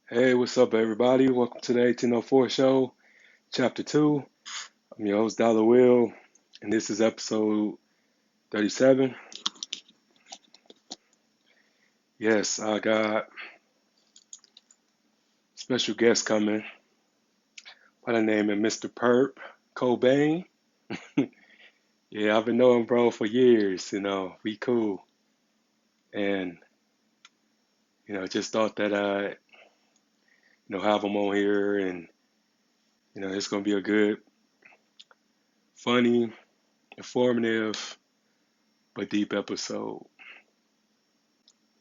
Hey, what's up, everybody? Welcome to the 1804 show, chapter 2. I'm your host, Dollar Will, and this is episode 37. Yes, I got special guest coming by the name of Mr. Purp Cobain. Yeah, I've been knowing bro for years, we cool. And, just thought that have him on here and, it's going to be a good, funny, informative, but deep episode.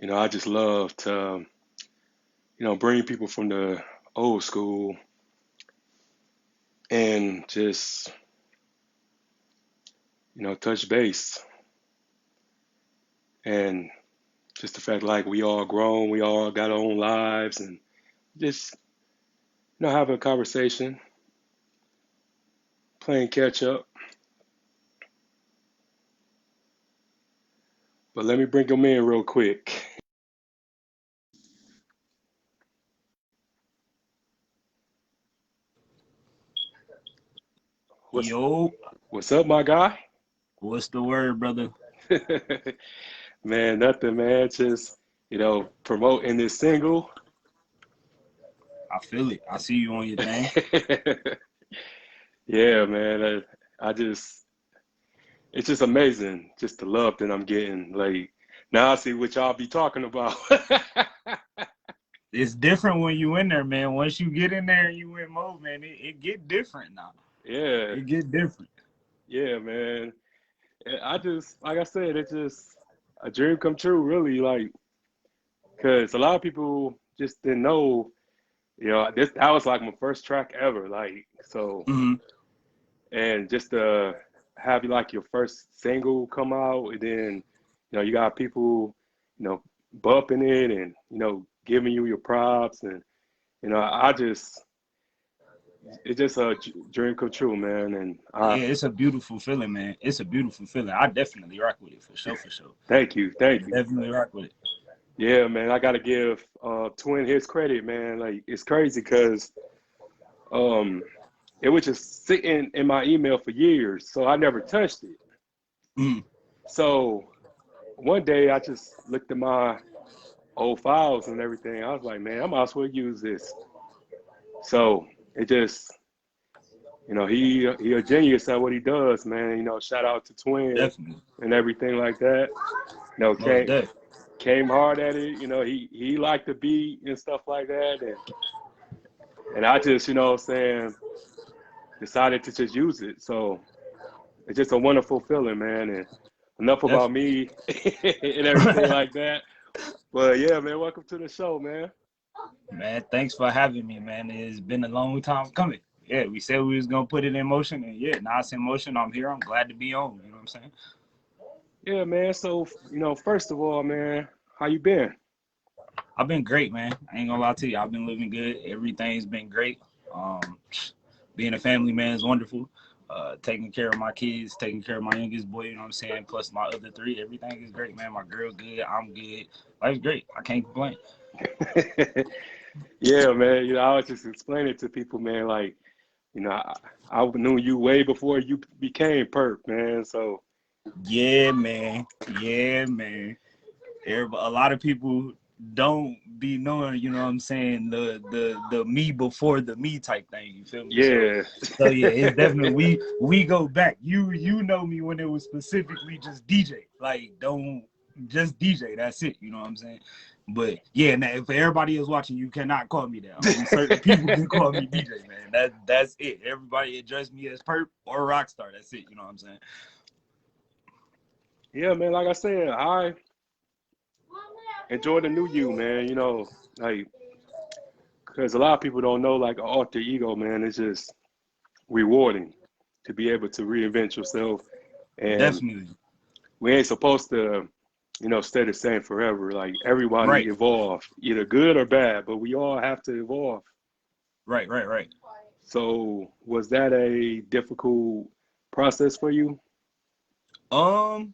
I just love to bring people from the old school and just, touch base. And just the fact like we all grown, we all got our own lives and just, having a conversation, playing catch up. But let me bring them in real quick. What's Yo, what's up, my guy? what's the word, brother? Man, nothing, man. Just, promoting this single. I feel it. I see you on your thing. Yeah, man. I just it's just amazing, just the love that I'm getting. Like now I see what y'all be talking about. It's different when you in there, man. Once you get in there and you in mode, man, it get different now. Yeah, It get different. yeah, man. I just, like I said, it's just a dream come true, really. Like, cause a lot of people just didn't know, this that was like my first track ever. Like, so, Hmm. and just to have like your first single come out, and then, you got people, you know, bumping it and giving you your props, and I just, it's just a dream come true, man. And I Yeah, it's a beautiful feeling, man. It's a beautiful feeling. I definitely rock with it for sure, for sure. thank you, I thank you. definitely rock with it. Yeah, man, I gotta give Twin his credit, man. Like it's crazy because um it was just sitting in my email for years, so I never touched it. Mhm. So one day I just looked at my old files and everything. I was like, man, I might as well use this. So it just, he a genius at what he does, man. Shout out to Twin Definitely. and everything like that. You know, Most came definitely. came hard at it. He liked the beat and stuff like that, and I just, what I'm saying, decided to just use it. So it's just a wonderful feeling, man. And enough about Definitely. me and everything like that. But yeah, man, welcome to the show, man. Man, thanks for having me, man. It's been a long time coming. Yeah, we said we was gonna put it in motion, and yeah, now it's in motion. I'm here. I'm glad to be on. You know what I'm saying? Yeah, man. So, first of all, man, how you been? I've been great, man. I ain't gonna lie to you. I've been living good. Everything's been great. Um, Being a family man is wonderful. Taking care of my kids, taking care of my youngest boy, you know what I'm saying? Plus my other three, everything is great, man. My girl good, I'm good. Life's great. I can't complain. Yeah, man. I was just explaining to people, man, like, I knew you way before you became Perp, man. So, Yeah, man. Yeah, man. A lot of people don't be knowing, you know what I'm saying, the me before the me type thing. You feel me? So yeah. so yeah, it's definitely we go back. You know me when it was specifically just DJ. Like don't just DJ. That's it. You know what I'm saying? But yeah, now if everybody is watching, you cannot call me that. Only certain people can call me DJ, man. That's it. Everybody address me as Perp or Rockstar. That's it. You know what I'm saying? Yeah, man. Like I said, I enjoy the new you, man. Like, because a lot of people don't know, like, an alter ego, man. It's just rewarding to be able to reinvent yourself. And Definitely. we ain't supposed to, stay the same forever. Like, everybody Right. evolve, either good or bad, but we all have to evolve. Right. Right. Right. So, was that a difficult process for you? Um,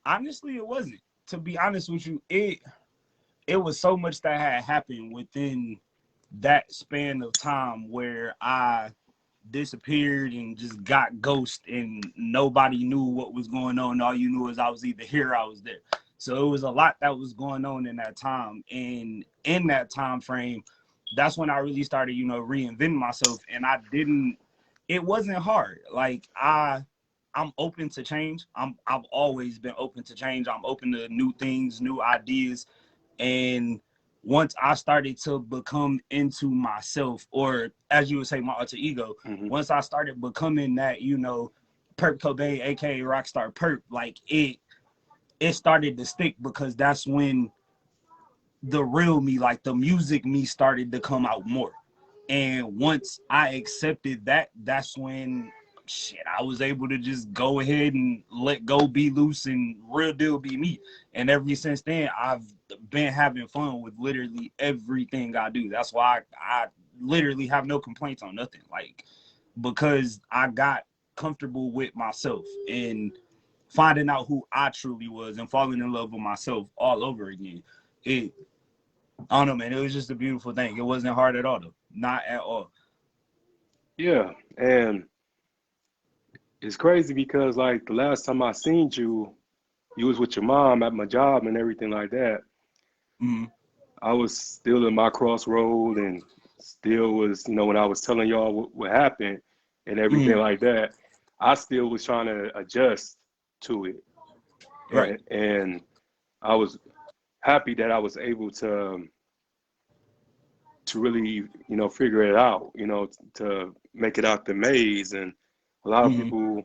Honestly, it wasn't. To be honest with you, it was so much that had happened within that span of time where I disappeared and just got ghost and nobody knew what was going on. All you knew is I was either here or I was there. So it was a lot that was going on in that time. And in that time frame, that's when I really started, you know, reinventing myself. And it wasn't hard. Like I'm open to change. I've always been open to change. I'm open to new things, new ideas. And once I started to become into myself, or as you would say, my alter ego, once I started becoming that, you know, Purp Cobain, aka Rockstar Purp, like it started to stick, because that's when the real me, like the music me, started to come out more. And once I accepted that, that's when shit, I was able to just go ahead and let go, be loose, and real deal be me. And ever since then, I've been having fun with literally everything I do. That's why I literally have no complaints on nothing. Like, because I got comfortable with myself and finding out who I truly was and falling in love with myself all over again. I don't know, man. It was just a beautiful thing. It wasn't hard at all, though. Not at all. Yeah, and it's crazy because like the last time I seen you, you was with your mom at my job and everything like that. Mm-hmm. I was still in my crossroad and still was, you know, when I was telling y'all what happened and everything Mm-hmm. like that, I still was trying to adjust to it. Right. And I was happy that I was able to really, you know, figure it out, you know, to make it out the maze. And a lot of Mm-hmm. people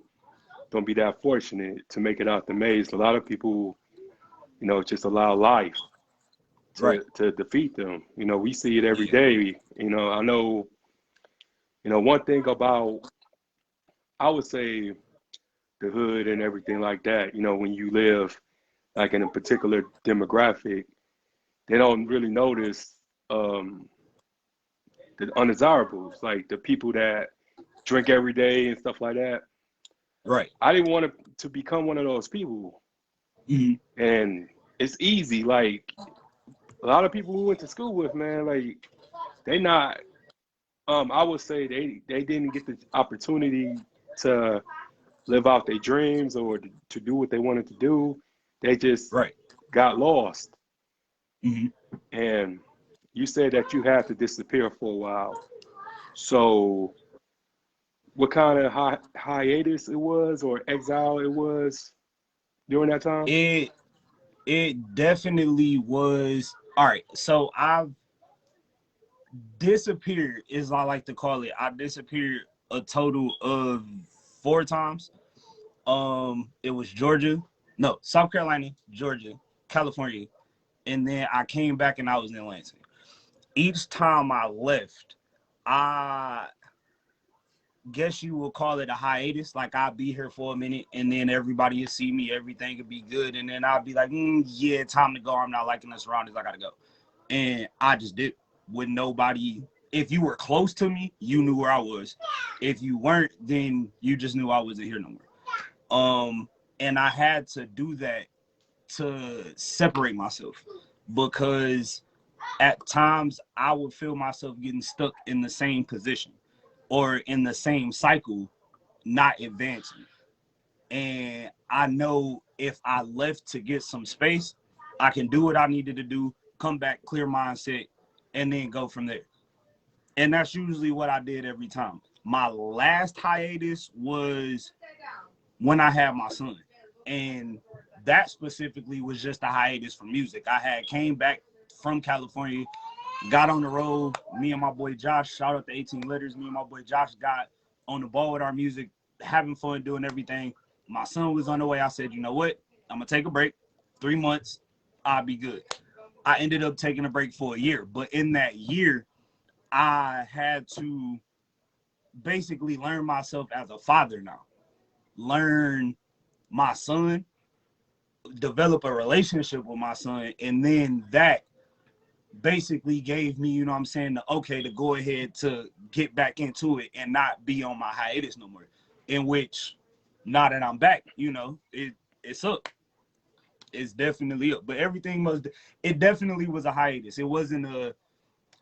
don't be that fortunate to make it out the maze. A lot of people, you know, just allow life Right. to defeat them. You know, we see it every Yeah. day. You know, I know, you know, one thing about, I would say, the hood and everything like that, you know, when you live like in a particular demographic, they don't really notice the undesirables, like the people that drink every day and stuff like that. Right. I didn't want to become one of those people. Mm-hmm. And it's easy. Like a lot of people we went to school with, man, like they not I would say they didn't get the opportunity to live out their dreams or to do what they wanted to do. They just Right. got lost. Mm-hmm. And you said that you had to disappear for a while. So what kind of hiatus it was or exile it was during that time? It it definitely was. All right. So I've disappeared, is I like to call it. I disappeared a total of 4 times. It was Georgia, no, South Carolina, Georgia, California, and then I came back and I was in Lansing. Each time I left, I guess you will call it a hiatus. Like I'll be here for a minute and then everybody will see me, everything will be good. And then I'll be like, yeah, time to go. I'm not liking the surroundings. I gotta go. And I just did with nobody. If you were close to me, you knew where I was. If you weren't, then you just knew I wasn't here no more. And I had to do that to separate myself, because at times I would feel myself getting stuck in the same position or in the same cycle, not advancing. And I know if I left to get some space, I can do what I needed to do, come back, clear mindset, and then go from there. And that's usually what I did every time. My last hiatus was when I had my son. And that specifically was just a hiatus from music. I had came back from California, got on the road. Me and my boy Josh, shout out to 18 Letters. Me and my boy Josh got on the ball with our music, having fun, doing everything. My son was on the way. I said, you know what? I'm going to take a break. 3 months, I'll be good. I ended up taking a break for a year. But in that year, I had to basically learn myself as a father now. Learn my son, develop a relationship with my son, and then that basically gave me, you know what I'm saying, the okay to go ahead to get back into it and not be on my hiatus no more. In which, now that I'm back, you know, it sucked. it's definitely up. But it definitely was a hiatus. It wasn't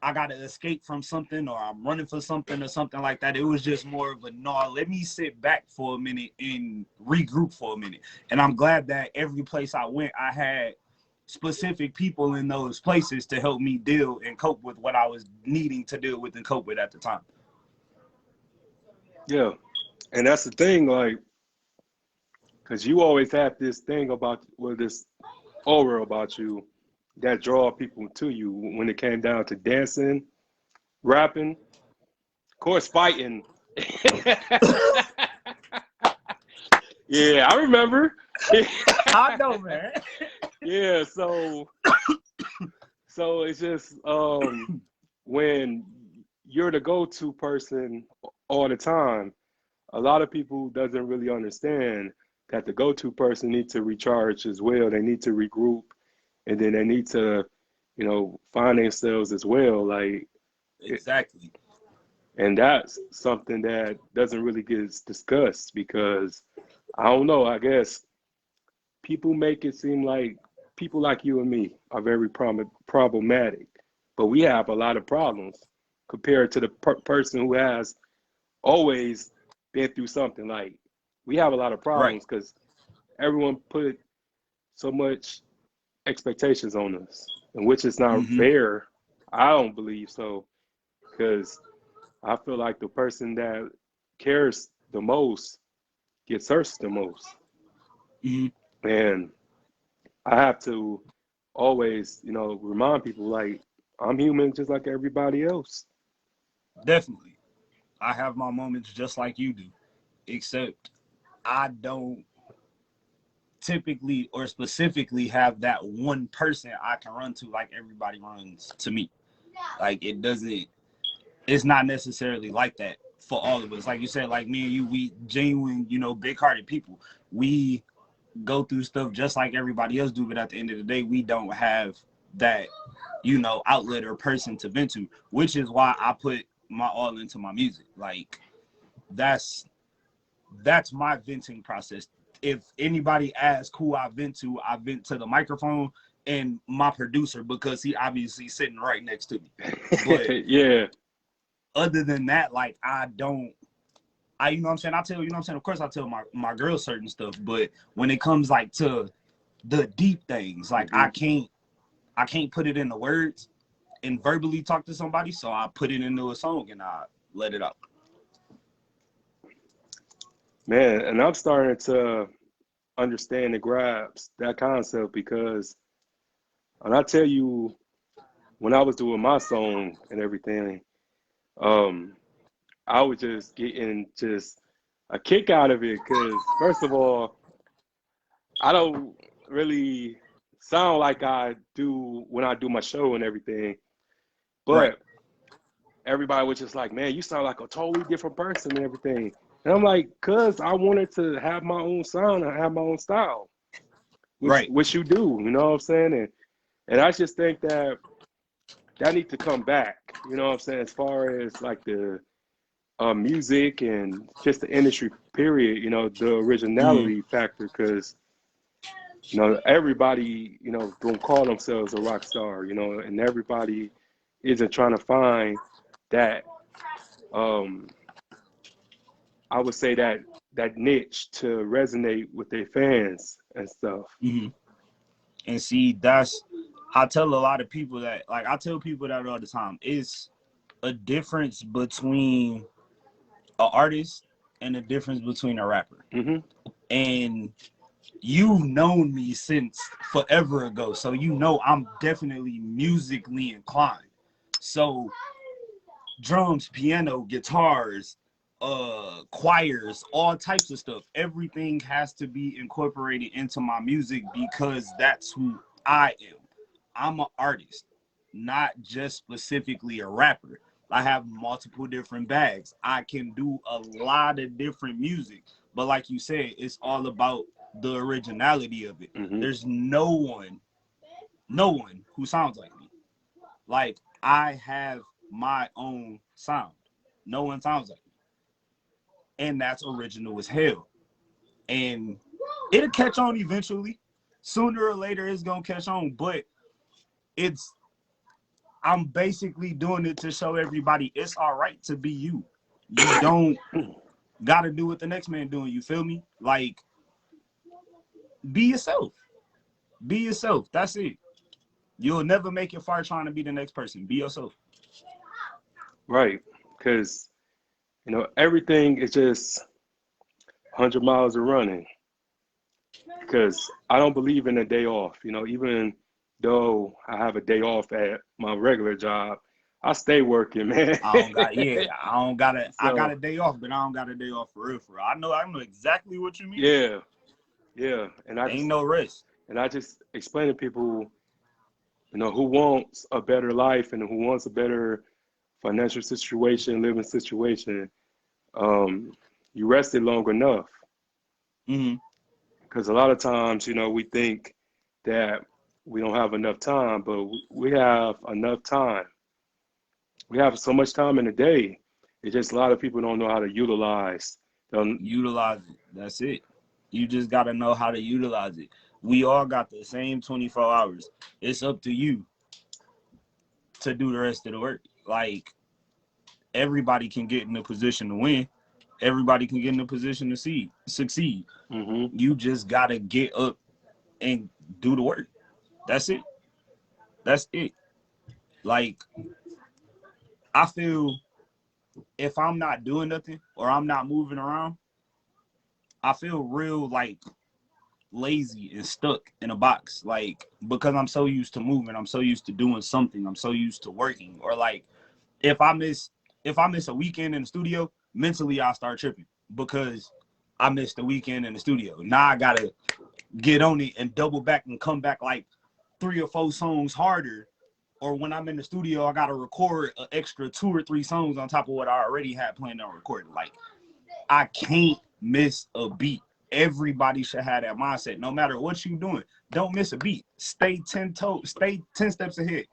I gotta escape from something or I'm running for something or something like that. It was just more of a no, let me sit back for a minute and regroup for a minute. And I'm glad that every place I went, I had specific people in those places to help me deal and cope with what I was needing to deal with and cope with at the time. Yeah. And that's the thing, like, because you always have this thing about, well, this aura about you that draw people to you when it came down to dancing, rapping, of course, fighting. Yeah, I remember. I know, man. Yeah, so it's just when you're the go-to person all the time, a lot of people doesn't really understand that the go-to person needs to recharge as well. They need to regroup, and then they need to, find themselves as well. Like, Exactly. and that's something that doesn't really get discussed because I don't know. I guess people make it seem like people like you and me are very problematic, but we have a lot of problems compared to the person who has always been through something. Like, we have a lot of Right. problems because everyone put so much expectations on us, and which is not Mm-hmm. fair. I don't believe so because I feel like the person that cares the most gets hurt the most, Mm-hmm. and I have to always, remind people like I'm human just like everybody else. Definitely. I have my moments just like you do, except I don't typically or specifically have that one person I can run to like everybody runs to me. Like it's not necessarily like that for all of us. Like you said, like me and you, we genuine, big hearted people. We go through stuff just like everybody else do, but at the end of the day, we don't have that, outlet or person to vent to, which is why I put my all into my music. Like that's my venting process. If anybody asks who I vent to the microphone and my producer because he obviously sitting right next to me. But Yeah. other than that, like you know what I'm saying? I tell, you know what I'm saying? Of course I tell my girl certain stuff, but when it comes like to the deep things, like Mm-hmm. I can't put it into words and verbally talk to somebody, so I put it into a song and I let it out. Man, and I'm starting to understand and grasp that concept because when I tell you when I was doing my song and everything, um, I was just getting just a kick out of it because first of all, I don't really sound like I do when I do my show and everything, Right. but everybody was just like, "Man, you sound like a totally different person and everything." And I'm like, "Cause I wanted to have my own sound and have my own style, which Right. you do, you know what I'm saying?" And I just think that need to come back, you know what I'm saying, as far as like the music and just the industry period, the Mm-hmm. originality factor, because everybody, don't call themselves a rock star, and everybody isn't trying to find that, um, I would say that niche to resonate with their fans and stuff. Mm-hmm. And see, I tell a lot of people that, like, I tell people that all the time. It's a difference between an artist and a difference between a rapper. Hmm. And you've known me since forever ago, so I'm definitely musically inclined. So drums, piano, guitars, choirs, all types of stuff. Everything has to be incorporated into my music because that's who I am. I'm an artist, not just specifically a rapper. I have multiple different bags. I can do a lot of different music, but like you said, it's all about the originality of it. Hmm. There's no one who sounds like me. Like I have my own sound. No one sounds like me. And that's original as hell. And it'll catch on eventually. sooner or later it's gonna catch on. But it's I'm basically doing it to show everybody it's all right to be you. You don't gotta do what the next man doing. You feel me? Like, be yourself. Be yourself. That's it. You'll never make it far trying to be the next person. Be yourself. Right. Because, everything is just 100 miles of running. Because I don't believe in a day off. Even though I have a day off at my regular job, I stay working, man. I don't got yeah, I don't got a I got So, a day off, but I don't got a day off for real for real. I know exactly what you mean. yeah, yeah. And I Ain't just no rest. and I just explain to people, who wants a better life and who wants a better financial situation, living situation, you rested long enough. Mm-hmm. Because a lot of times, we think that we don't have enough time, but we have enough time. We have so much time in a day. It's just a lot of people don't know how to utilize them. Utilize it. That's it. You just gotta know how to utilize it. We all got the same 24 hours. It's up to you to do the rest of the work. Like, everybody can get in a position to win. Everybody can get in a position to succeed. Hmm. You just gotta get up and do the work. That's it. That's it. Like, I feel if I'm not doing nothing or I'm not moving around, I feel real like lazy and stuck in a box. Like, because I'm so used to moving, I'm so used to doing something, I'm so used to working. Or like, if I miss a weekend in the studio, mentally I start tripping because I missed the weekend in the studio. Now I gotta get on it and double back and come back like 3 or 4 songs harder. Or when I'm in the studio, I gotta record an extra 2 or 3 songs on top of what I already had planned on recording. Like, I can't miss a beat. Everybody should have that mindset. No matter what you're doing, don't miss a beat. Stay 10 steps ahead.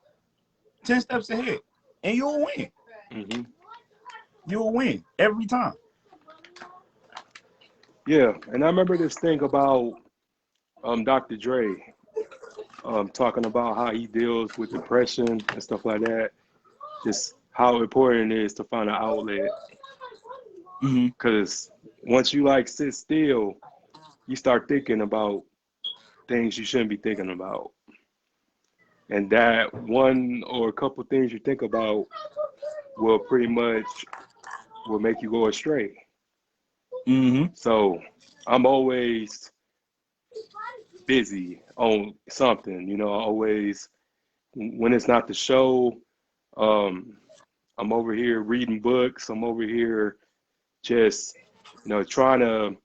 10 steps ahead, and you'll win. Hmm. You'll win every time. Yeah, and I remember this thing about Dr. Dre talking about how he deals with depression and stuff like that. Just how important it is to find an outlet. Mm-hmm. Because once you like sit still, you start thinking about things you shouldn't be thinking about. And that one or a couple things you think about will pretty much will make you go astray. Mm-hmm. So I'm always busy on something, always when it's not the show, um, I'm over here reading books. I'm over here just, trying to,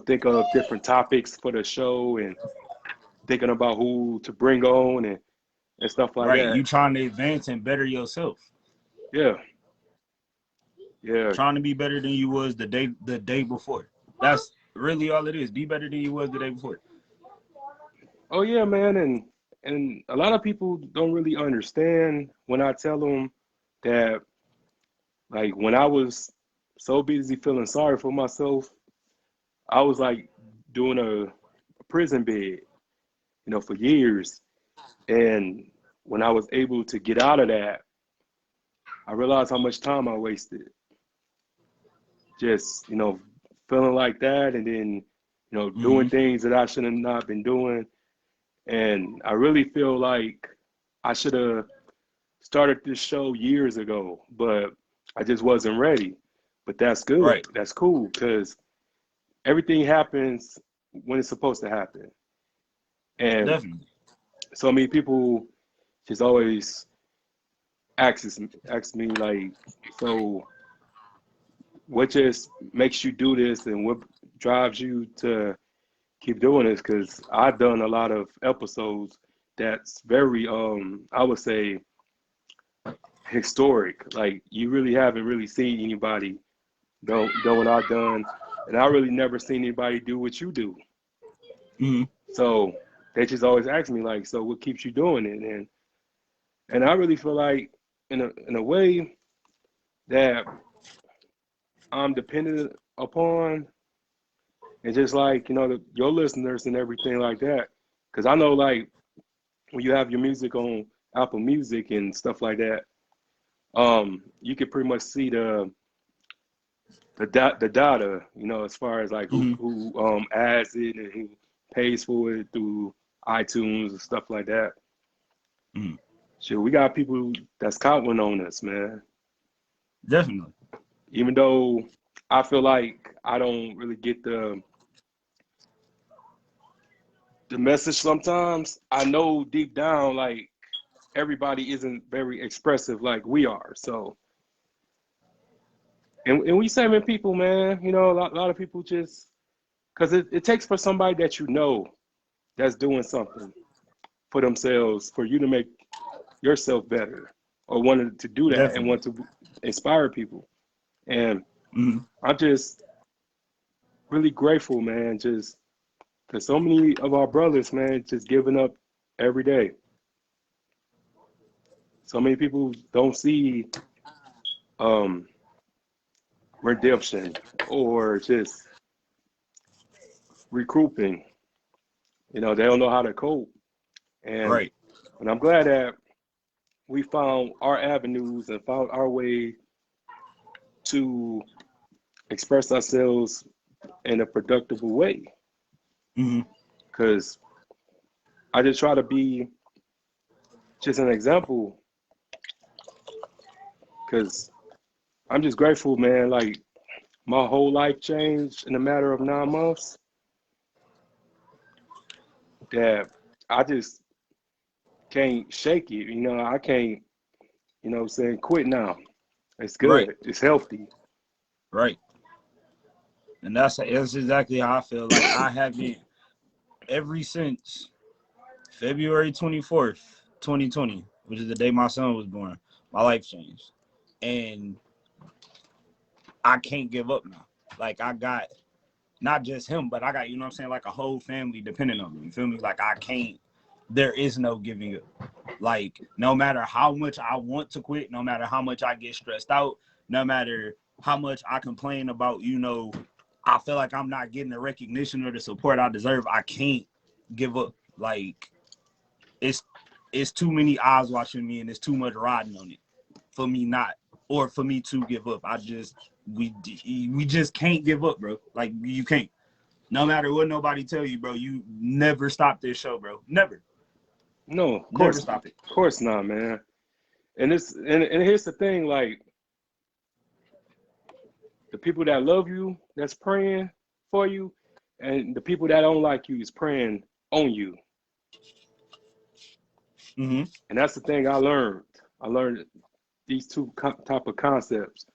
think of different topics for the show and thinking about who to bring on and stuff like Right. that. You trying to advance and better yourself. Yeah, yeah. Trying to be better than you was the day before. That's really all it is. Be better than you was the day before. Oh yeah, man. And a lot of people don't really understand when I tell them that, like, when I was so busy feeling sorry for myself, I was like doing a prison bed, for years. And when I was able to get out of that, I realized how much time I wasted just, feeling like that and then, doing Mm-hmm. things that I should have not been doing. And I really feel like I should have started this show years ago, but I just wasn't ready. But that's good. Right. That's cool because everything happens when it's supposed to happen. And Definitely. so many people just always ask me like, so what just makes you do this and what drives you to keep doing this? Because I've done a lot of episodes that's very I would say historic. Like you really haven't really seen anybody done what I've done, and I really never seen anybody do what you do. Mm-hmm. So they just always ask me like, so what keeps you doing it? And I really feel like in a way that I'm dependent upon, and just like your listeners and everything like that. Because I know like when you have your music on Apple Music and stuff like that, you can pretty much see the data, you know, as far as like Mm-hmm. who adds it and who pays for it through iTunes and stuff like that. Mm-hmm. Shit, we got people that's counting on us, man. Definitely. Even though I feel like I don't really get the message sometimes, I know deep down like everybody isn't very expressive like we are. So, and we saving people, man. You know, a lot of people just because it takes for somebody that you know that's doing something for themselves for you to make yourself better or wanted to do that and Definitely. want to inspire people. And Mm-hmm. I'm just really grateful, man, just because so many of our brothers, man, just giving up every day. So many people don't see um, redemption or just recouping. You know, they don't know how to cope. And Right. and I'm glad that we found our avenues and found our way to express ourselves in a productive way. Mm-hmm. Because I just try to be just an example. Because I'm just grateful, man. Like my whole life changed in a matter of 9 months. That I just can't shake it. You know, I can't. You know, what I'm saying quit now. It's Right. good. It's healthy. Right. And that's exactly how I feel. Like I haven't ever since February 24th, 2020, which is the day my son was born, my life changed. And I can't give up now. Like I got not just him, but I got, you know what I'm saying, like a whole family depending on me. You feel me? Like I can't, there is no giving up. Like no matter how much I want to quit, no matter how much I get stressed out, no matter how much I complain about, you know, I feel like I'm not getting the recognition or the support I deserve, I can't give up. Like it's it's too many eyes watching me and it's too much riding on it for me not or for me to give up. We just can't give up, bro. Like you can't. No matter what nobody tell you, bro, you never stop this show, bro. Never. No, Never stop it. of course not, man. And here's the thing, like the people that love you, that's praying for you, and the people that don't like you is praying on you. Mm-hmm. And that's the thing I learned. I learned these type of concepts,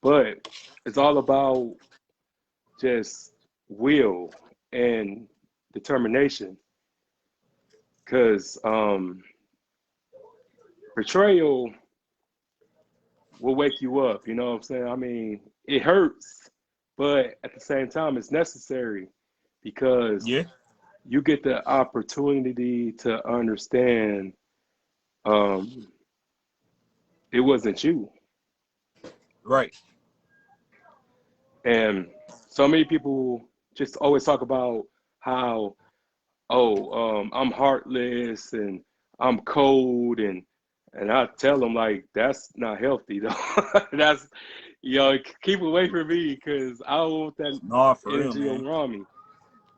but it's all about just will and determination. Because betrayal will wake you up. You know what I'm saying? I mean, it hurts, but at the same time, it's necessary because Yeah. you get the opportunity to understand um, it wasn't you. Right. And so many people just always talk about how, I'm heartless and I'm cold and I tell them like that's not healthy though. That's keep away from me because I don't want that No, for real, energy man. around me.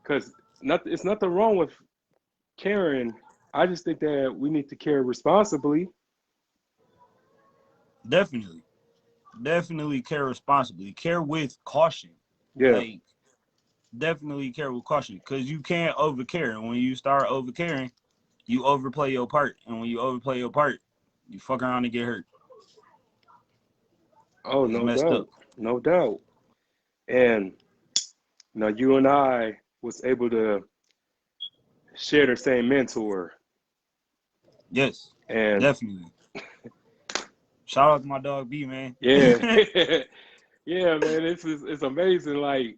Because it's nothing wrong with caring. I just think that we need to care responsibly. Definitely. Definitely care responsibly. Care with caution. Yeah. Like definitely care with caution. Cause you can't overcare. And when you start overcaring, you overplay your part. And when you overplay your part, you fuck around and get hurt. Oh, It's no messed up. doubt, no doubt. And you and I was able to share the same mentor, Yes. and Definitely. Shout out to my dog B, man. yeah, yeah, man, it's amazing. Like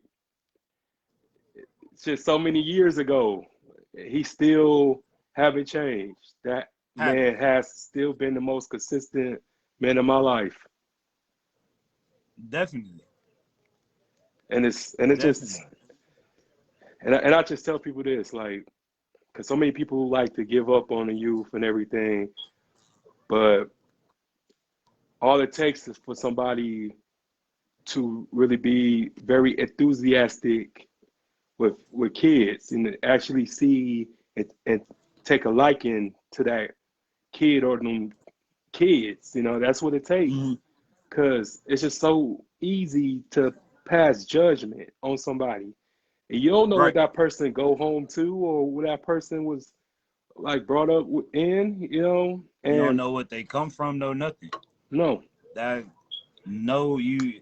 it's just so many years ago, he still haven't changed. That Happy. man has still been the most consistent man in my life, Definitely. and it's just Definitely. and I just tell people this like because so many people like to give up on the youth and everything, but all it takes is for somebody to really be very enthusiastic with kids and actually see and take a liking to that kid or them kids. You know, that's what it takes. Mm-hmm. Because it's just so easy to pass judgment on somebody. And you don't know what Right. that person go home to or what that person was like brought up in, you know, You don't and know what they come from, no nothing. no, That no you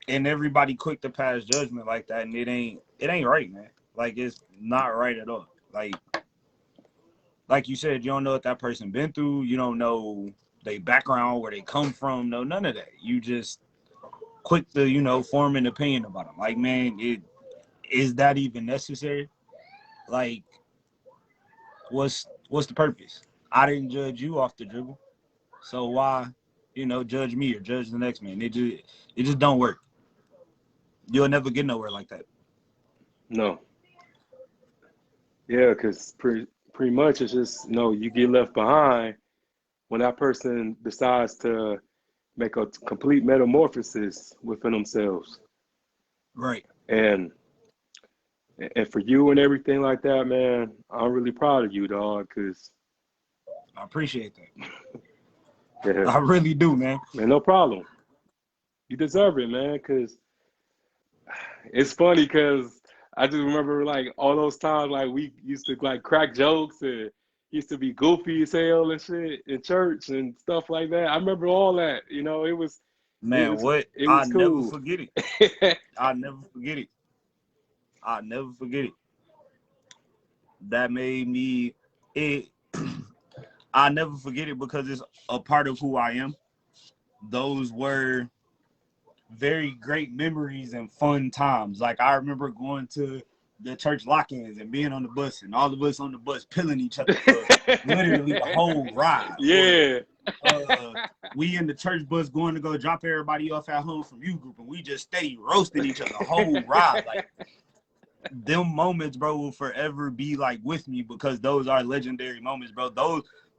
and everybody quick to pass judgment like that, and it ain't right, man. Like it's not right at all. Like you said, you don't know what that person been through. You don't know their background, where they come from. No, none of that. You just quick to form an opinion about them. Like, man, is that even necessary? Like, what's the purpose? I didn't judge you off the dribble, so why judge me or judge the next man? It just don't work. You'll never get nowhere like that. no. Yeah, because pretty much it's just, you get left behind when that person decides to make a complete metamorphosis within themselves. Right. And and for you and everything like that, man, I'm really proud of you, dog, because I appreciate that. yeah, I really do, man. man, no problem. You deserve it, man, because it's funny because I just remember like all those times like we used to like crack jokes and used to be goofy as hell and shit in church and stuff like that. I remember all that. It Man, was what? it I was never cool. forget it. I never forget it. I never forget it. That made me it. I never forget it because it's a part of who I am. Those were very great memories and fun times. Like I remember going to the church lock-ins and being on the bus and all of us on the bus pilling each other for literally the whole ride. Or Yeah. we in the church bus going to go drop everybody off at home from youth group, and we just steady roasting each other the whole ride. Like them moments, bro, will forever be like with me because those are legendary moments, bro.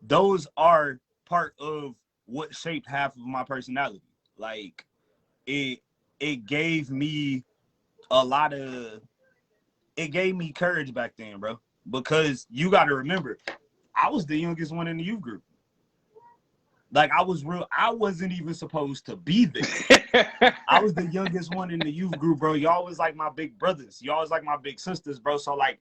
Those are part of what shaped half of my personality. Like it gave me a lot of it gave me courage back then, bro. Because you got to remember, I was the youngest one in the youth group. Like I wasn't even supposed to be there. I was the youngest one in the youth group, bro. Y'all was like my big brothers. Y'all was like my big sisters, bro. So like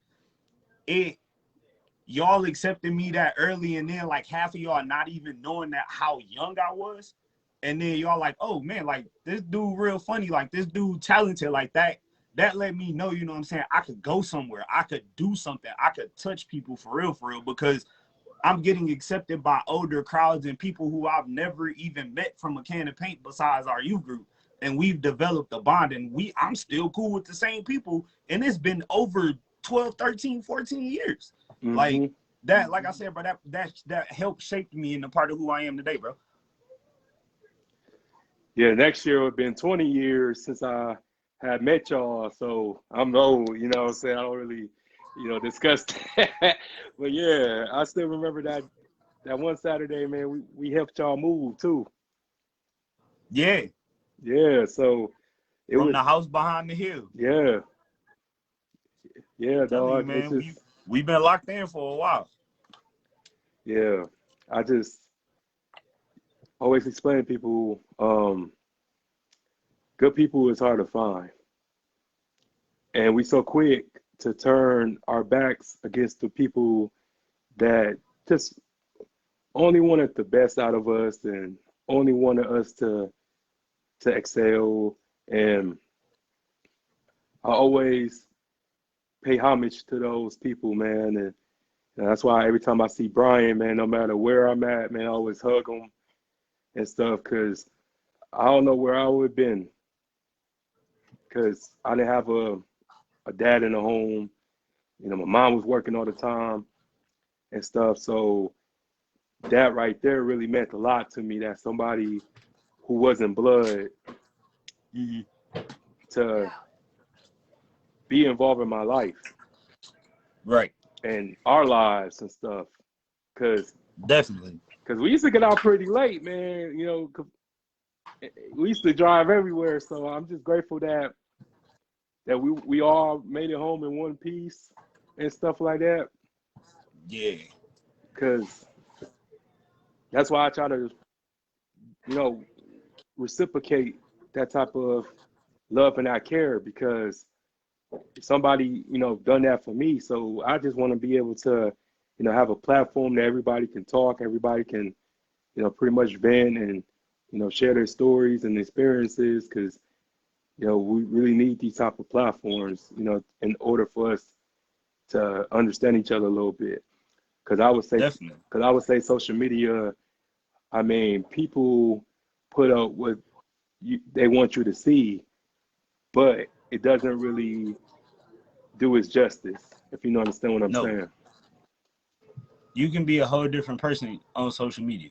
y'all accepted me that early, and then like half of y'all not even knowing that how young I was. And then y'all like, oh man, like this dude real funny, like this dude talented, like that. That let me know, you know what I'm saying? I could go somewhere, I could do something, I could touch people for real, because I'm getting accepted by older crowds and people who I've never even met from a can of paint besides our youth group. And we've developed a bond, and I'm still cool with the same people. And it's been over 12, 13, 14 years. Mm-hmm. Like that, like I said, bro, that helped shape me in the part of who I am today, bro. Yeah, next year it would have been 20 years since I had met y'all, so I'm old, you know what I'm saying? I don't really, discuss that. But yeah, I still remember that one Saturday, man, we helped y'all move too. Yeah. Yeah, so it From was, the house behind the hill. yeah, yeah, I'm telling you, dog. It's man, just, we've been locked in for a while. yeah, I just always explain to people, good people is hard to find. And we so quick to turn our backs against the people that just only wanted the best out of us and only wanted us to excel. And I always pay homage to those people, man. And that's why every time I see Brian, man, no matter where I'm at, man, I always hug him and stuff because I don't know where I would have been because I didn't have a dad in the home. My mom was working all the time and stuff. So that right there really meant a lot to me that somebody who wasn't blood Mm-hmm. to be involved in my life. Right. and our lives and stuff. Cause, Definitely. Cause we used to get out pretty late, man. You know, we used to drive everywhere. So I'm just grateful that we all made it home in one piece and stuff like that. Yeah. Cause that's why I try to, you know, reciprocate that type of love and that care because somebody, you know, done that for me. So I just want to be able to, you know, have a platform that everybody can talk, everybody can, you know, pretty much vent and, you know, share their stories and experiences because, you know, we really need these type of platforms, you know, in order for us to understand each other a little bit. Because Definitely. I would say social media, I mean, people put up what they want you to see, but it doesn't really do its justice, if you understand what I'm No. saying. You can be a whole different person on social media.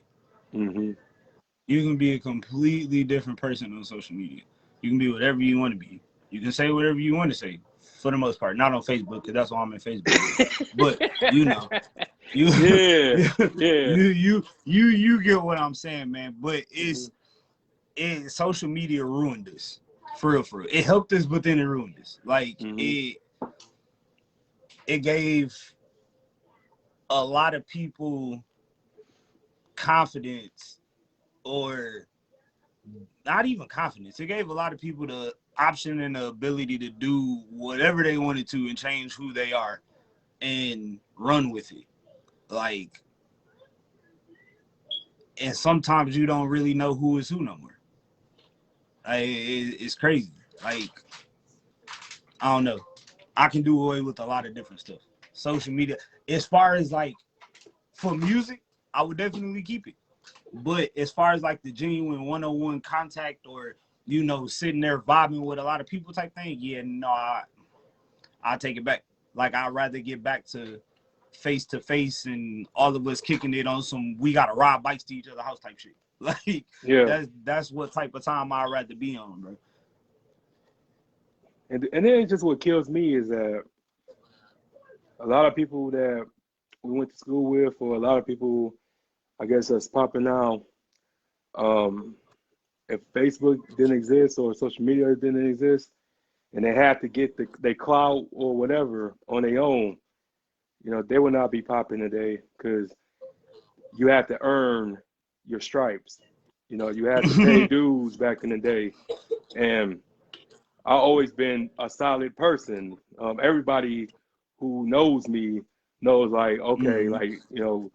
Hmm. You can be a completely different person on social media. You can be whatever you want to be. You can say whatever you want to say, for the most part. Not on Facebook, because that's why I'm in Facebook with. But you know, you Yeah, yeah. you get what I'm saying, man. But Hmm. social media ruined us. For real, for real. It helped us, but then it ruined us. Like Hmm. it gave a lot of people confidence, or not even confidence. It gave a lot of people the option and the ability to do whatever they wanted to and change who they are and run with it. Like, and sometimes you don't really know who is who no more. It's crazy. Like, I don't know. I can do away with a lot of different stuff. Social media, as far as like for music, I would definitely keep it. But as far as like the genuine one-on-one contact, or you know, sitting there vibing with a lot of people type thing, yeah, no, I take it back. Like, I'd rather get back to face and all of us kicking it on some we gotta ride bikes to each other's house type shit. Like, Yeah. that's what type of time I'd rather be on, bro. And then just what kills me is that a lot of people that we went to school with, or a lot of people, I guess, that's popping now, um, if Facebook didn't exist or social media didn't exist, and they had to get their clout or whatever on their own, you know, they would not be popping today because you had to earn your stripes. You know, you had to pay dues back in the day, and I always been a solid person. Everybody who knows me knows, like, okay, Mm-hmm. like, you know,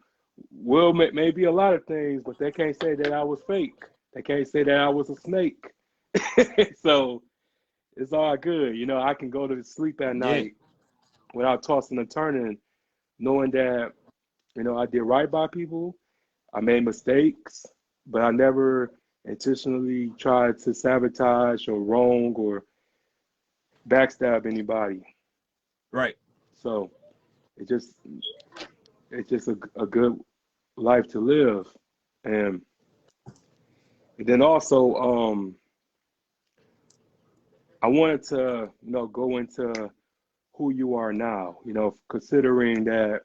Will may be a lot of things, but they can't say that I was fake. They can't say that I was a snake. So it's all good. You know, I can go to sleep at Yeah, night without tossing and turning, knowing that, you know, I did right by people. I made mistakes, but I never intentionally tried to sabotage or wrong or backstab anybody. right. So it just it's just a good life to live. And, and then also I wanted to, you know, go into who you are now, you know, considering that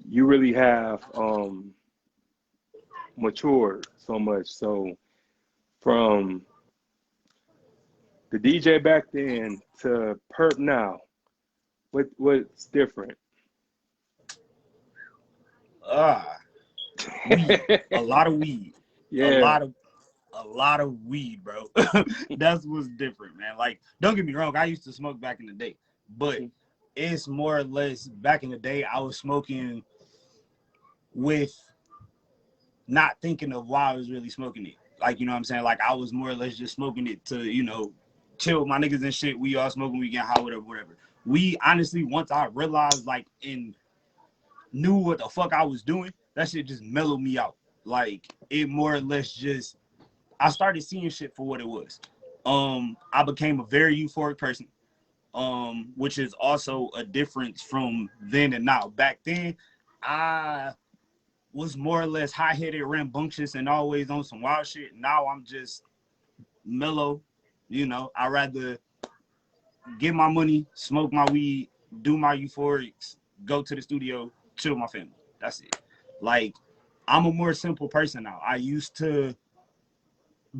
you really have matured so much. So from the DJ back then to Perp now, what's different? Ah, weed. A lot of weed. A Yeah. lot of a lot of weed, bro. That's what's different, man. Like, don't get me wrong, I used to smoke back in the day, but it's more or less back in the day I was smoking with not thinking of why I was really smoking it. Like, you know what I'm saying? Like, I was more or less just smoking it to, you know, chill with my niggas and shit. We all smoking, we get high, whatever, whatever. We honestly, once I realized, like, and knew what the fuck I was doing, that shit just mellowed me out. Like, it more or less just, I started seeing shit for what it was. I became a very euphoric person, which is also a difference from then and now. Back then, I was more or less high-headed, rambunctious, and always on some wild shit. Now I'm just mellow. You know, I rather get my money, smoke my weed, do my euphorics, go to the studio, chill with my family. That's it. Like, I'm a more simple person now. I used to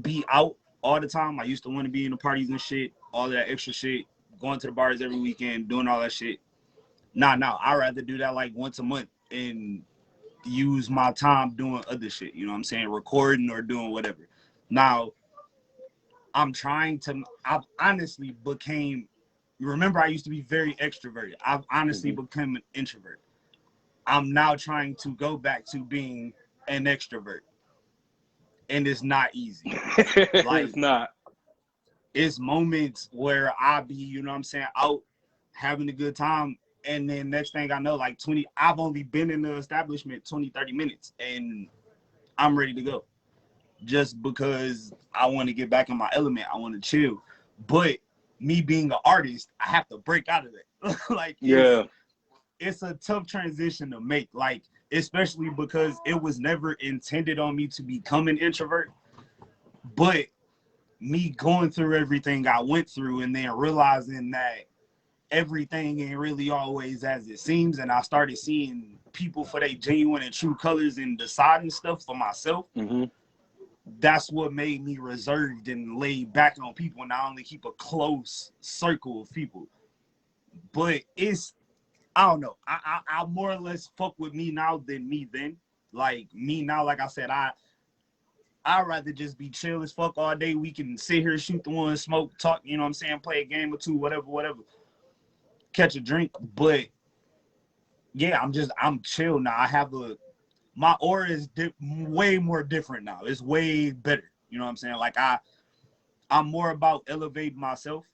be out all the time. I used to want to be in the parties and shit, all that extra shit, going to the bars every weekend, doing all that shit. Nah, I'd rather do that like once a month and use my time doing other shit. You know what I'm saying? Recording or doing whatever. Now, I've honestly became, remember I used to be very extroverted. I've honestly become an introvert. I'm now trying to go back to being an extrovert. And it's not easy. Like, It's not. it's moments where I be, you know what I'm saying, out having a good time. And then next thing I know, like I've only been in the establishment 20, 30 minutes and I'm ready to go. Just because I want to get back in my element. I want to chill. But me being an artist, I have to break out of it. Like, Yeah. it's a tough transition to make. Like, especially because it was never intended on me to become an introvert. But me going through everything I went through and then realizing that everything ain't really always as it seems, and I started seeing people for their genuine and true colors and deciding stuff for myself. That's what made me reserved and laid back on people, and I only keep a close circle of people. But I don't know. I more or less fuck with me now than me then. Like, me now, like I said, I'd rather just be chill as fuck all day. We can sit here, shoot the one, smoke, talk, you know what I'm saying, play a game or two, whatever. Catch a drink. But yeah, I'm chill now. My aura is way more different now. It's way better. You know what I'm saying? Like, I'm more about elevating myself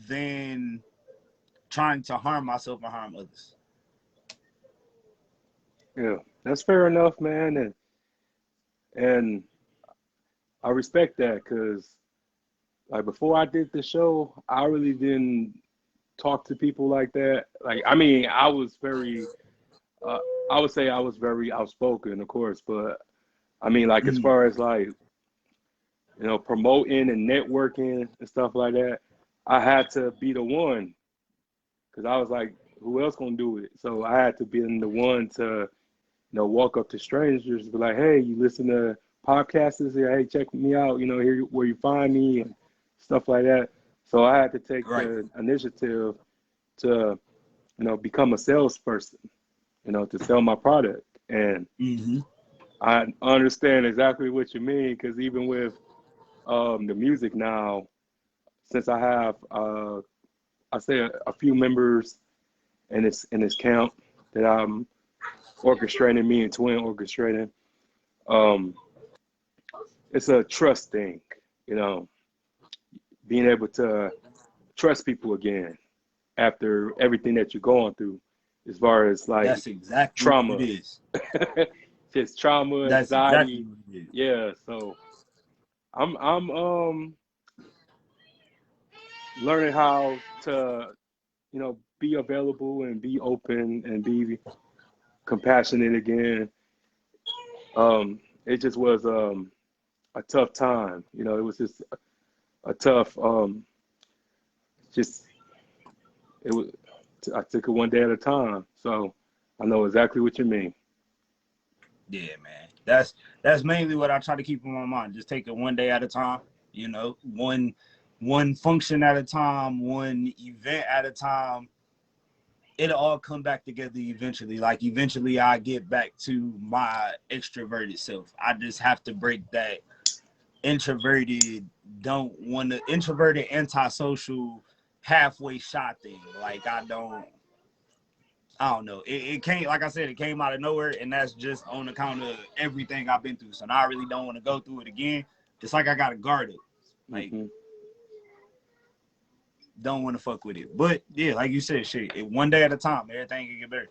than trying to harm myself and harm others. Yeah. That's fair enough, man. And I respect that because, like, before I did the show, I really didn't talk to people like that. Like, I mean, I was very, I would say I was very outspoken, of course, but I mean, like, as far as like, you know, promoting and networking and stuff like that, I had to be the one because I was like, who else gonna do it? So I had to be the one to, you know, walk up to strangers, be like, hey, you listen to podcasts here? Hey, check me out. You know, here where you find me and stuff like that. So I had to take the initiative to, you know, become a salesperson, you know, to sell my product. And I understand exactly what you mean because even with the music now, since I have, I say a few members in this camp that I'm orchestrating, me and Twin orchestrating. It's a trust thing, you know, being able to trust people again after everything that you're going through, as far as like that's exactly trauma, what it is. just trauma, That's anxiety. exactly what it is. Yeah, so I'm learning how to, you know, be available and be open and be compassionate again. It just was a tough time. You know, it was just a tough just it was I took it one day at a time. So I know exactly what you mean. Yeah, man. That's mainly what I try to keep in my mind. Just take it one day at a time, you know, one function at a time, one event at a time. It'll all come back together eventually. Like, eventually I get back to my extroverted self. I just have to break that introverted, antisocial, halfway shot thing. Like, I don't know. It came, like I said, it came out of nowhere, and that's just on account of everything I've been through. So now I really don't want to go through it again. It's like I got to guard it. Like, don't want to fuck with it. But yeah, like you said, shit, one day at a time, everything can get better.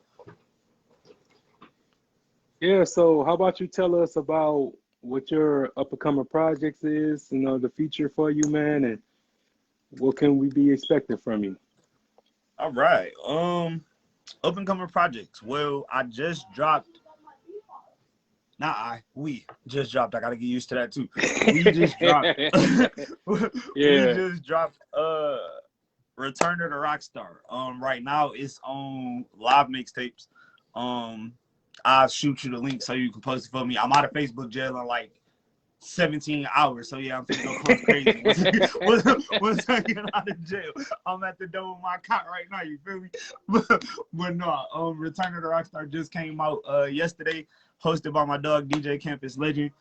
Yeah, so how about you tell us about what your up and coming projects is, you know, the future for you, man, and what can we be expecting from you? All right. Up and coming projects. Well, we just dropped. I gotta get used to that too. We just dropped. We Yeah. just dropped Return to the Rockstar. Right now it's on live mixtapes. I'll shoot you the link so you can post it for me. I'm out of Facebook jail in like 17 hours. So yeah, I'm finna go close crazy. Once I get out of jail, I'm at the door with my cot right now. You feel me? But no, Return to the Rockstar just came out yesterday, hosted by my dog DJ Campus Legend.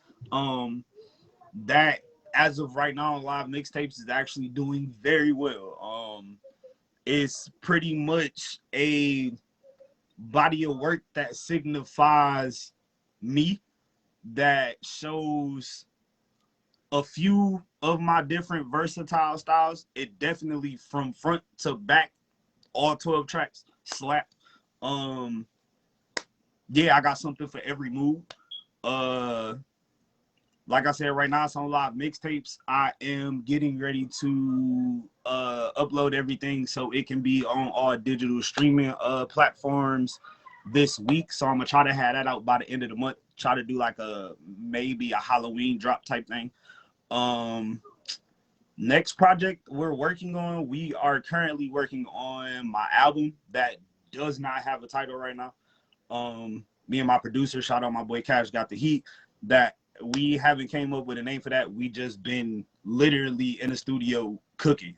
That as of right now on live mixtapes is actually doing very well. It's pretty much a body of work that signifies me, that shows a few of my different versatile styles. It definitely from front to back, all 12 tracks slap. Yeah, I got something for every mood. Like I said, right now it's on live mixtapes. I am getting ready to upload everything so it can be on all digital streaming platforms this week. So I'm gonna try to have that out by the end of the month. Try to do like maybe a Halloween drop type thing. Next project we're working on, we are currently working on my album that does not have a title right now. Me and my producer, shout out my boy Cash, got the heat, that we haven't came up with a name for that. We just been literally in the studio cooking.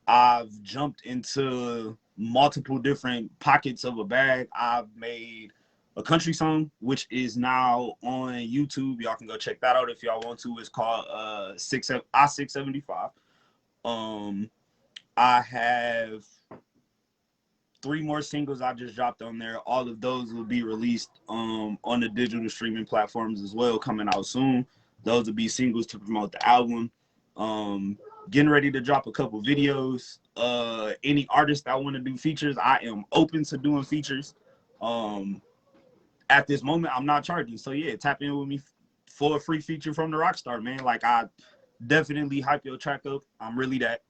I've jumped into multiple different pockets of a bag. I've made a country song, which is now on YouTube. Y'all can go check that out if y'all want to. It's called I-675. I have 3 more singles I just dropped on there. All of those will be released on the digital streaming platforms as well, coming out soon. Those will be singles to promote the album. Getting ready to drop a couple videos. Any artist that want to do features, I am open to doing features. At this moment, I'm not charging. So yeah, tap in with me for a free feature from the Rockstar, man. Like, I definitely hype your track up. I'm really that.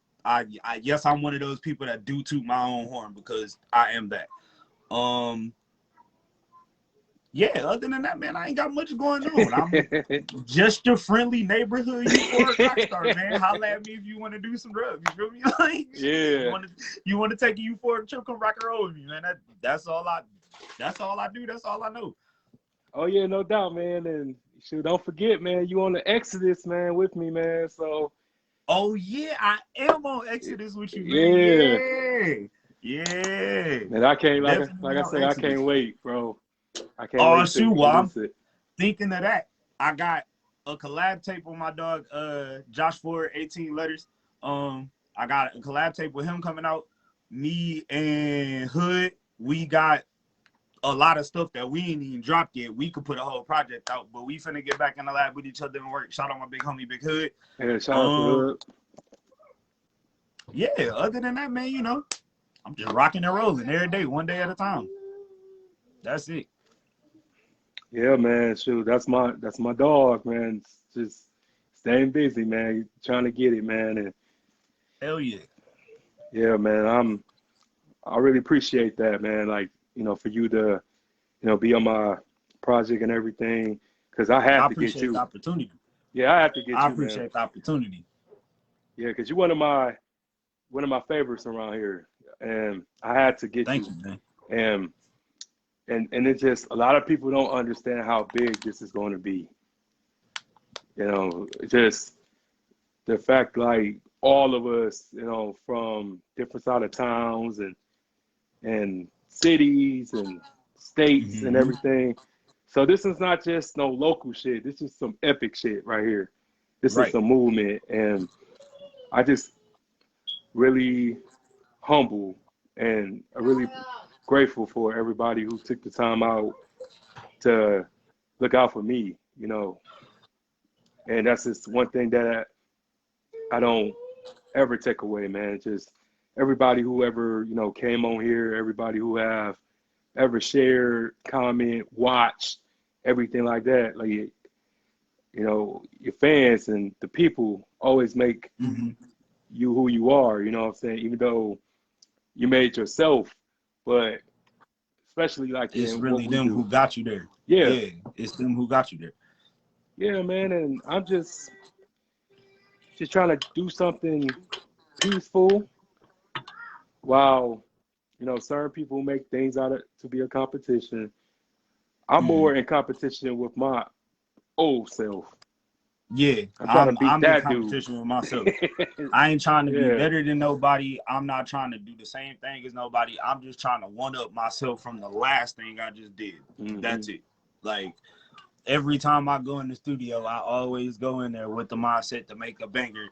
Yes, I'm one of those people that do toot my own horn because I am that. Yeah, other than that, man, I ain't got much going on. I'm just your friendly neighborhood euphoric rockstar, man. Holla at me if you want to do some drugs. You feel me? Like, Yeah. You want to take a euphoric trip, come rock and roll with me, man. That's all I do. That's all I know. Oh yeah, no doubt, man. And shoot, don't forget, man, you on the Exodus, man, with me, man. So. Oh yeah, I am on Exodus with you, man. Yeah. Man, I can't, like I said, I can't wait, bro. I can't wait to release it. Thinking of that, I got a collab tape with my dog, Josh Ford, 18 Letters. I got a collab tape with him coming out. Me and Hood, we got a lot of stuff that we ain't even dropped yet. We could put a whole project out, but we finna get back in the lab with each other and work. Shout out my big homie, Big Hood. Yeah, shout out to Hood. Yeah, other than that, man, you know, I'm just rocking and rolling every day, one day at a time. That's it. Yeah, man, shoot, that's my dog, man. Just staying busy, man. Trying to get it, man. And hell yeah. Yeah, man. I really appreciate that, man. Like, you know, for you to, you know, be on my project and everything, because I have to get you. The opportunity. Yeah, I have to get you. I appreciate the opportunity. Yeah, because you're one of my favorites around here, and I had to get you. Thank you, man. And it's just a lot of people don't understand how big this is going to be. You know, just the fact, like, all of us, you know, from different side of towns and cities and states and everything. So this is not just no local shit. This is some epic shit right here. This is some movement, and I just really humble and really grateful for everybody who took the time out to look out for me, you know. And that's just one thing that I don't ever take away, man. Just everybody who ever, you know, came on here, everybody who have ever shared, comment, watched, everything like that. Like, you know, your fans and the people always make you who you are, you know what I'm saying? Even though you made yourself, but especially like it's really them who got you there. Yeah, it's them who got you there. Yeah, man, and I'm just trying to do something peaceful while certain people make things out of to be a competition, I'm Mhm. more in competition with my old self. Yeah, I'm trying to beat I'm in that dude. competition with myself. I ain't trying to be Yeah. better than nobody. I'm not trying to do the same thing as nobody. I'm just trying to one up myself from the last thing I just did. Hmm. That's it. Like every time I go in the studio, I always go in there with the mindset to make a banger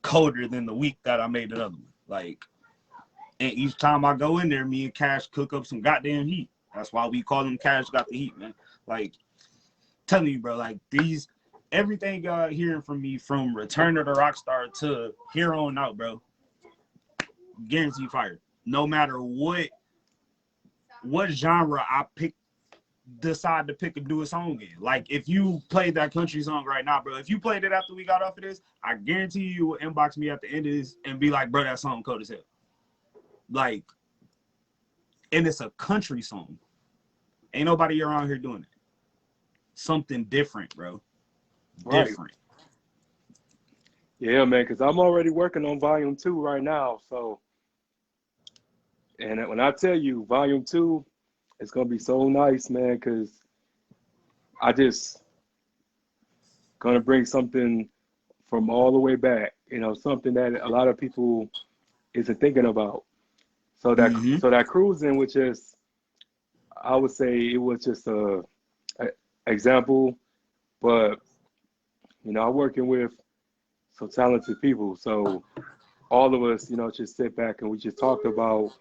colder than the week that I made another one. Like, and each time I go in there, me and Cash cook up some goddamn heat. That's why we call them Cash Got the Heat, man. Like, telling you, bro, like these, everything y'all hearing from me from Return of the Rockstar to here on out, bro, guarantee fire. No matter what genre I decide to pick and do a song in. Like if you played that country song right now, bro, if you played it after we got off of this, I guarantee you will inbox me at the end of this and be like, bro, that song cold as hell. Like, and it's a country song. Ain't nobody around here doing it. Something different, bro. Right. Different. Yeah, man, because I'm already working on volume 2 right now. So, and when I tell you volume 2, it's gonna be so nice, man, because I just gonna bring something from all the way back. Something that a lot of people isn't thinking about. So that Mm-hmm. so that cruising, which is, I would say it was just a example, but I'm working with some talented people. So all of us, just sit back and we just talked about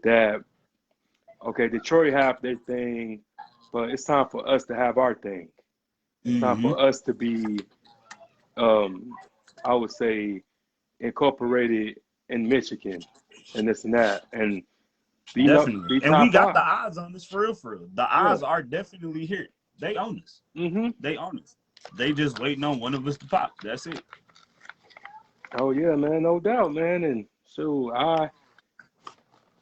that. Okay, Detroit have their thing, but it's time for us to have our thing. It's time Mm-hmm. for us to be, I would say, incorporated in Michigan and this and that, and Definitely. be And we top got the five. eyes on this for real, for real. The Yeah. eyes are definitely here. They own us. Hmm. They own us. They just waiting on one of us to pop. That's it. Oh yeah, man, no doubt, man. And so I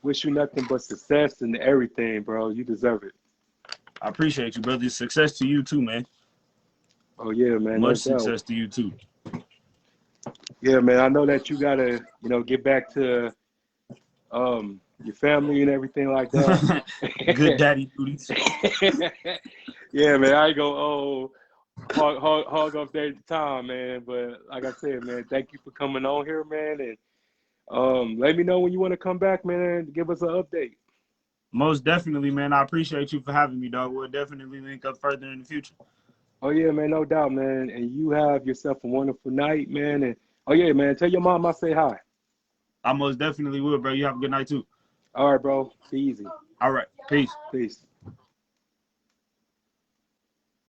wish you nothing but success and everything, bro. You deserve it. I appreciate you, brother. Success to you too, man. Oh yeah, man, no Much doubt. success to you too. Yeah, man. I know that you gotta, get back to your family and everything like that. Good daddy duties. Yeah, man. I ain't go hog up their time, man. But like I said, man, thank you for coming on here, man, and let me know when you want to come back, man, and give us an update. Most definitely, man. I appreciate you for having me, dog. We'll definitely link up further in the future. Oh yeah, man, no doubt, man. And you have yourself a wonderful night, man. And oh yeah, man, tell your mom I say hi. I most definitely will, bro. You have a good night too. All right, bro. Be easy. All right. Peace. Peace.